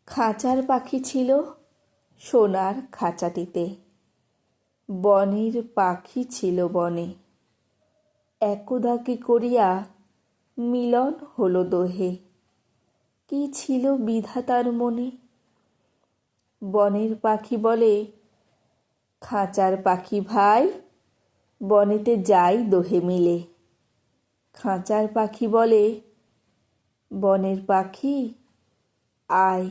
খাঁচার পাখি ছিল সোনার খাঁচাটিতে, বনের পাখি ছিল বনে। একদা কি করিয়া মিলন হলো দোহে, কি ছিল বিধাতার মনে। বনের পাখি বলে, খাঁচার পাখি ভাই, বনেতে যাই দোহে মিলে। খাঁচার পাখি বলে, বনের পাখি আয়,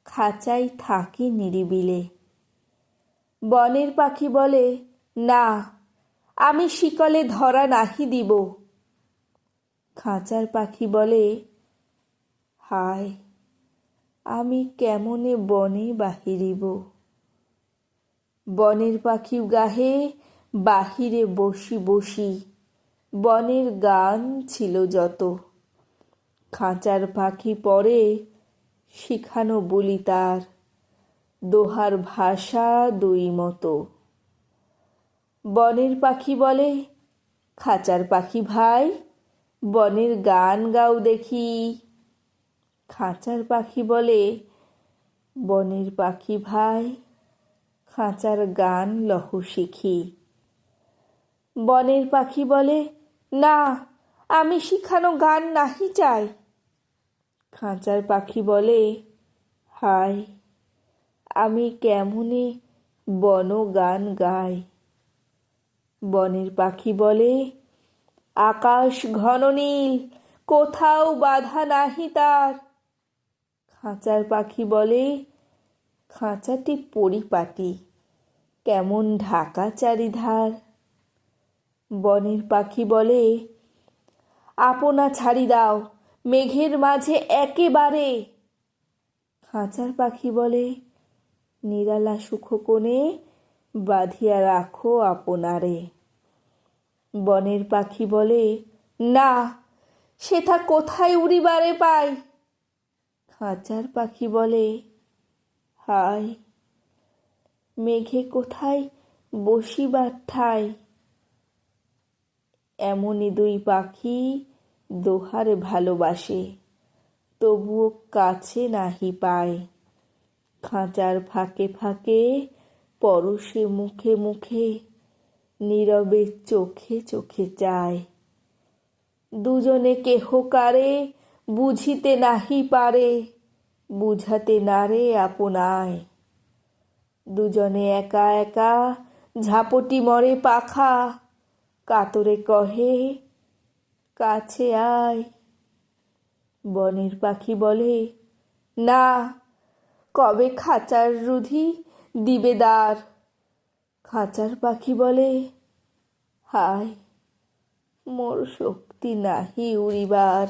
খাঁচায় থাকি নিরিবিলে। বনের পাখি বলে, না, আমি শিকলে ধরা নাহি দিব। খাঁচার পাখি বলে, হায়, আমি কেমনে বনে বাহিরিব। বনের পাখি গাহে বাহিরে বসি বসি, বনের গান ছিল যত। খাঁচার পাখি পরে শিখানো বলি তার, দোহার ভাষা দুই মতো। বনের পাখি বলে, খাঁচার পাখি ভাই, বনের গান গাও দেখি। খাঁচার পাখি বলে, বনের পাখি ভাই, খাঁচার গান লহ শিখি। বনের পাখি বলে, না, আমি শিখানো গান নাহি চাই। খাঁচার পাখি বলে, হায়, আমি কেমনে বন গান গাই। বনের পাখি বলে, আকাশ ঘন নীল, কোথাও বাধা নাহি তার। খাঁচার পাখি বলে, খাঁচাটি পরিপাটি, কেমন ঢাকা চারিধার। বনের পাখি বলে, আপনা ছাড়ি দাও মেঘের মাঝে একেবারে। খাঁচার পাখি বলে, নিরালা সুখ কোণে বাঁধিয়া রাখো আপনারে। বনের পাখি বলে, না, সেথা কোথায় উড়িবারে পাই। খাঁচার পাখি বলে, হায়, মেঘে কোথায় বসিবার ঠাই। এমনই দুই পাখি দোহারে ভালোবাসে, তবুও কাছে নাহি পায়। খাঁচার ফাঁকে ফাঁকে পরশে মুখে মুখে, নীরবে চোখে চোখে চায়। দুজনে কেহ কারে বুঝিতে নাহি পারে, বুঝাতে নারে আপনায়। দুজনে একা একা ঝাপটি মরে পাখা, কাতরে কহে, কাছে আয়। বনের পাখি বলে, না, কবে খাঁচার রুধি দিবে দ্বার। খাঁচার পাখি বলে, হায়, মোর শক্তি নাহি উড়িবার।